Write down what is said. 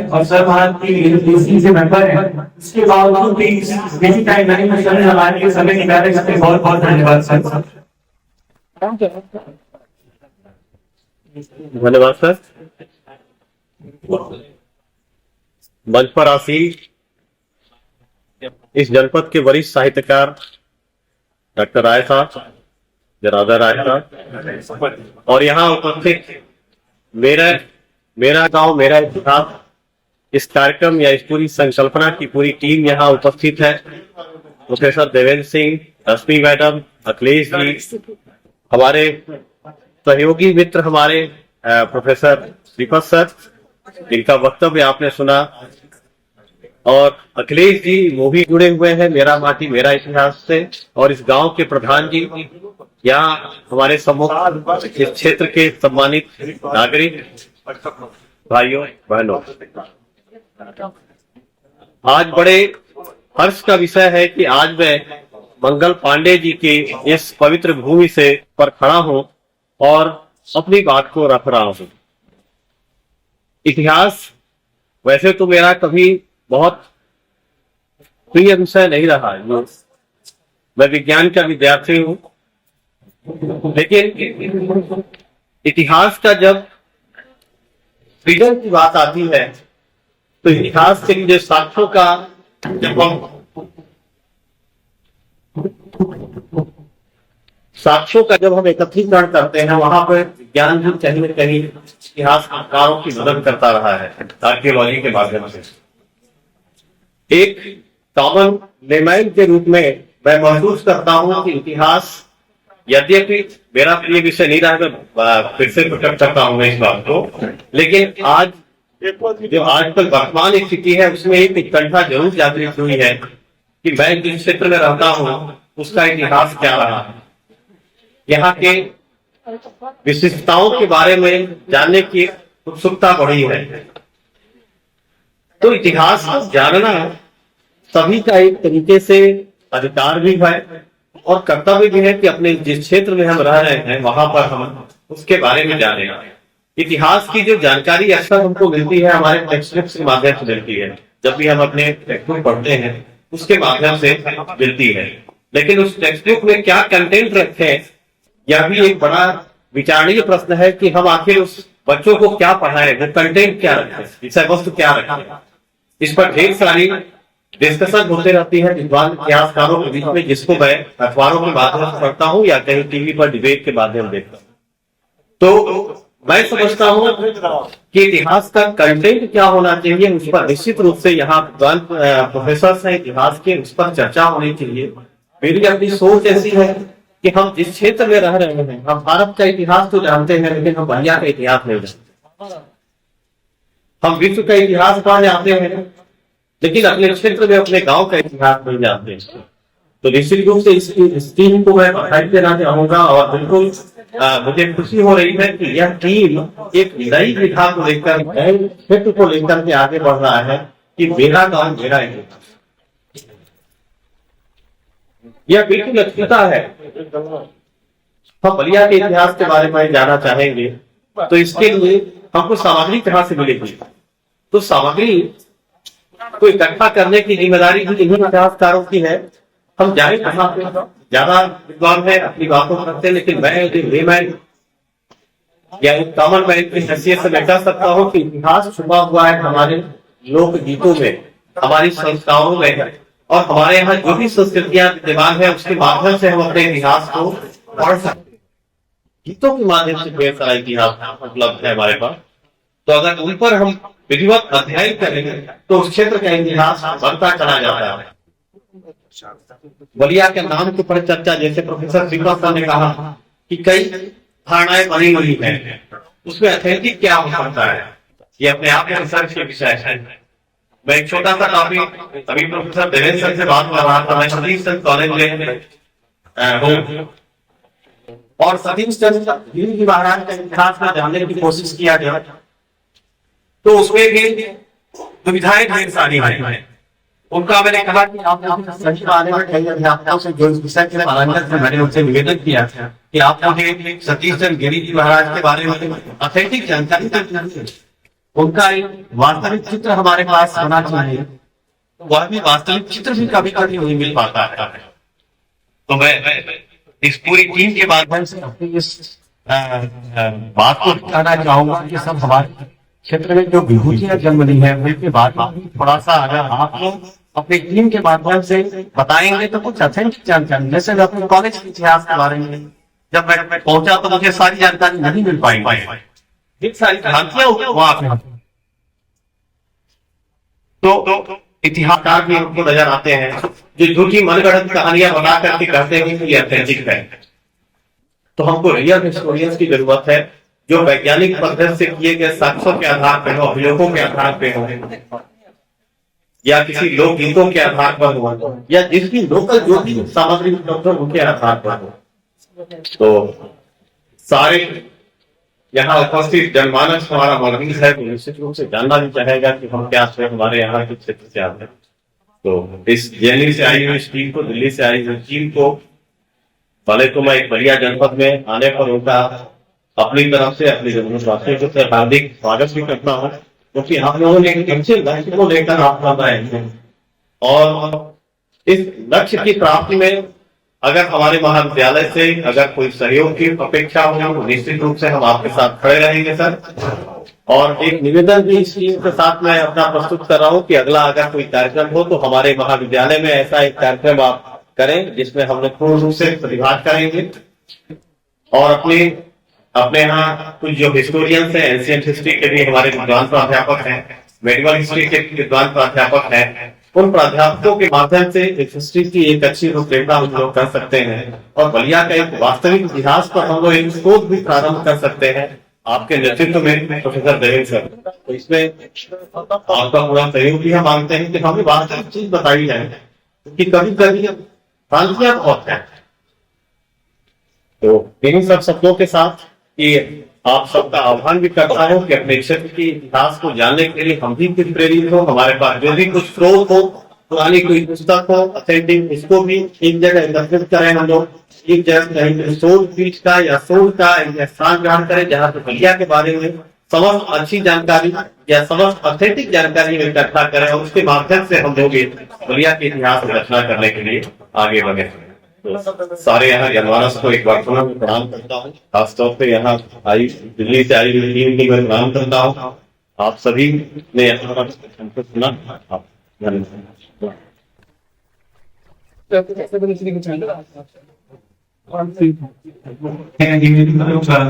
और सर वहाँ की से मेंबर है, इसके बावजूद भी बेसिक टाइमलाइन में सर हमारे समय निकाले, इसके बहुत बहुत धन्यवाद सर। धन्यवाद सर। मंच पर आसीन इस जनपद के वरिष्ठ साहित्यकार डॉक्टर राय साहब, जनार्दन राय साहब, और यहाँ उपस्थित मेरा गांव मेरा इतिहास इस कार्यक्रम या इस पूरी संकल्पना की पूरी टीम यहाँ उपस्थित है। प्रोफेसर देवेंद्र सिंह, रश्मि मैडम, अखिलेश जी, हमारे सहयोगी मित्र हमारे प्रोफेसर दीपक सर, जिनका वक्तव्य आपने सुना, और अखिलेश जी वो भी जुड़े हुए हैं मेरा माटी मेरा इतिहास से, और इस गांव के प्रधान जी, यहाँ हमारे सम्मुख इस क्षेत्र के सम्मानित नागरिक भाइयों बहनों, आज बड़े हर्ष का विषय है कि आज मैं मंगल पांडे जी की इस पवित्र भूमि से पर खड़ा हूं और अपनी बात को रख रहा हूं। इतिहास वैसे तो मेरा कभी बहुत प्रिय विषय नहीं रहा है, मैं विज्ञान का विद्यार्थी हूं, लेकिन इतिहास का जब सृजन की बात आती है तो इतिहास के लिए साक्ष्यों का जब हम एकत्रीकरण करते हैं, वहां पर विज्ञान भी कहीं न कहीं इतिहासकारों की मदद करता रहा है आर्कियोलॉजी के माध्यम से। एक कॉमन लेमैन के रूप में मैं महसूस करता हूं कि इतिहास यद्यपि मेरा प्रिय विषय नहीं रहा, मैं फिर से प्रकट करता हूं इस बात को, लेकिन आज जो आजकल वर्तमान स्थिति है उसमें एक उत्कंठा जरूर जागृत हुई है कि मैं जिस क्षेत्र में रहता हूं उसका इतिहास क्या रहा है, यहाँ के विशिष्टताओं के बारे में जानने की उत्सुकता बढ़ी है। तो इतिहास को जानना सभी का एक तरीके से अधिकार भी है और कर्तव्य भी है कि अपने जिस क्षेत्र में हम रह रहे हैं वहां पर हम उसके बारे में जाने। इतिहास की जो जानकारी अक्सर हमको मिलती है हमारे टेक्स्ट बुक्स के माध्यम से मिलती है, जब भी हम अपने टेक्स्ट बुक पढ़ते हैं उसके माध्यम से मिलती है, लेकिन उस टेक्स्ट बुक में क्या कंटेंट रखे यह भी एक बड़ा विचारणीय प्रश्न है कि हम आखिर उस बच्चों को क्या पढ़ाएं, वो कंटेंट क्या रखें, विषय वस्तु क्या रखें। इस पर ढेर सारी डिस्कशन होते रहती है विद्वान इतिहासकारों के बीच में, जिसको मैं अखबारों के माध्यम से पढ़ता हूँ या कहीं टीवी पर डिबेट के माध्यम से देखता हूँ। तो मैं समझता हूँ कि इतिहास का कंटेंट क्या होना चाहिए, उस पर निश्चित रूप से यहाँ विद्वान प्रोफेसर हैं इतिहास के, उस पर चर्चा होनी चाहिए। मेरी अपनी सोच ऐसी है कि हम जिस क्षेत्र में रह रहे हैं, हम भारत का इतिहास तो जानते हैं लेकिन हम दुनिया का इतिहास नहीं जानते। हम विश्व का इतिहास पढ़ जाते हैं लेकिन अपने क्षेत्र में अपने गांव का इतिहास नहीं जानते। तो निश्चित रूप से इस टीम को मैं बधाई देना चाहूंगा और बिल्कुल मुझे खुशी हो रही है कि यह टीम एक नई विधा को लेकर, नए क्षेत्र को लेकर के आगे बढ़ रहा है कि मेरा गांव मेरा इतिहास। यह बिल्कुल अद्भुत है। हम बलिया के इतिहास के बारे में जानना चाहेंगे तो इसके लिए हमको सामग्री कहाँ से मिलेगी। तो सामग्री को इकट्ठा करने की जिम्मेदारी भी इन्हीं इतिहासकारों की है। हम जाए कहाँ पे, ज्यादा विद्वान है अपनी बातों को रखते हैं, लेकिन मैं या एक कॉमन मैन की हैसियत से मैं कह सकता हूँ कि इतिहास छुपा हुआ है हमारे लोक गीतों में, हमारी संस्कारों में, और हमारे यहाँ जो भी संस्कृतियां विद्यमान है उसके माध्यम से हम अपने इतिहास को पढ़ सकते हैं। गीतों के माध्यम से ढेर सारा इतिहास उपलब्ध है हमारे पास। तो अगर उन पर हम विधिवत अध्ययन करेंगे तो उस क्षेत्र का इतिहास बढ़ता चला जाता है। बलिया के नाम के पर चर्चा, जैसे प्रोफेसर श्रीवास्तव ने कहा कि कई धारणाएं बनी हुई है, उसमें अथेंटिक क्या हो सकता है, ये अपने आप में रिसर्च के विषय है। मैं एक छोटा सा टॉपिक अभी प्रोफेसर देवेंद्र सर से बात कर रहा था। मैं सतीश चंद कॉलेज में हूँ और सतीश चंद जी महाराज का इतिहास में जानने की कोशिश किया गया तो उसमें भी दुविधाएं ढेर सारी हैं। उनका मैंने कहा कि आपने सही बारे में कई अध्यापकों से जो इस विषय के पालनकर से मैंने उनसे निवेदन किया था कि आप मुझे सतीश चंद्र गिरी जी महाराज के बारे में ऑथेंटिक जानकारी दें। उनका एक वास्तविक चित्र हमारे पास होना चाहिए। वह भी वास्तविक चित्र भी कभी कभी नहीं मिल पाता है। तो मैं इस पूरी टीम के माध्यम से अपनी इस बात को कहना चाहूंगा कि सब हमारे क्षेत्र में जो विभूतियां जन्म ली है उनके बाद थोड़ा सा अगर आप लोग अपनी टीम के माध्यम से बताएंगे तो कुछ ऑथेंटिक जानकारी, जैसे मैं अपने कॉलेज के इतिहास के बारे में जब मैं पहुंचा तो मुझे सारी जानकारी नहीं मिल पाई, एक सारी भ्रांतियां वहां पे तो इतिहासकार भी उनको नजर आते हैं जो झूठी मनगढ़ंत कहानियां बना करके कहते हैं कि ये ऑथेंटिक है। तो हमको रियल हिस्टोरियंस की जरूरत है जो वैज्ञानिक पद्धति से किए गए साक्ष्यों के आधार पर हो, अभियोगों के आधार पर हो, या किसी लोकगीतों के आधार पर हो, या जिसकी लोकल जो भी सामग्री उपलब्ध हो उनके आधार पर हो। तो सारे यहाँ उपस्थित जनमानस हमारा मौजूद है तो निश्चित रूप से जानना भी चाहेगा कि हम क्या हमारे यहाँ के क्षेत्र से आते हैं। तो इस जेएनयू से आई हुई टीम को, दिल्ली से आई हुई टीम को भले तो मैं एक बलिया जनपद में आने पर उनका अपनी तरफ से अपनी जनवासियों से हार्दिक स्वागत भी करता हूँ, क्योंकि आप लोगों ने एक अच्छे लक्ष्य को लेकर आप आए हैं और इस लक्ष्य की प्राप्ति में अगर हमारे महाविद्यालय से अगर कोई सहयोग की अपेक्षा हो तो निश्चित रूप से हम आपके साथ खड़े रहेंगे सर। और एक निवेदन भी इस टीम के साथ मैं अपना प्रस्तुत कर रहा हूँ कि अगला अगर कोई कार्यक्रम हो तो हमारे महाविद्यालय में ऐसा एक कार्यक्रम आप करें जिसमें हम लोग पूर्ण रूप से प्रतिभाग करेंगे और अपने यहाँ कुछ जो हिस्टोरियंस हैं, एंशिएंट हिस्ट्री के भी हमारे विद्वान प्राध्यापक हैं, मेडिकल हिस्ट्री के विद्वान प्राध्यापक हैं, उन प्राध्यापकों के माध्यम से हिस्ट्री की एक अच्छी रूपरेखा हम लोग कर सकते हैं और बलिया का एक वास्तविक इतिहास पर हम लोग एक शोध भी प्रारंभ कर सकते हैं आपके नेतृत्व में प्रोफेसर देवेंद्र सर। तो इसमें आपका पूरा सहयोग भी हम मांगते हैं कि हमें वास्तविक चीज बताई जाए, क्योंकि कभी कभी भ्रांतियां बहुत है। तो इन्हीं सब शब्दों के साथ कि आप सबका आह्वान भी करता हूं कि अपने क्षेत्र के इतिहास को जानने के लिए हम भी कुछ प्रेरित हो, हमारे पास जो भी कुछ स्रोत हो, पुरानी कोई पुस्तक हो ऑथेंटिक, इसको भी एक जगह एकत्रित करें हम लोग, एक जगह कहीं शोध पीठ का या शोध का स्थान ग्रहण करें जहाँ पे बलिया के बारे में समस्त अच्छी जानकारी या समस्त ऑथेंटिक जानकारी इकट्ठा करें और उसके माध्यम से हम लोग बलिया के इतिहास की रचना करने के लिए आगे बढ़े। तो सारे यहाँ जनमानस को एक बार पुनः प्रणाम करता हूँ, खासतौर पे यहाँ आई दिल्ली से आई हुई टीम की मैं प्रणाम करता हूँ। आप सभी ने यहाँ सुना, आप धन्यवाद।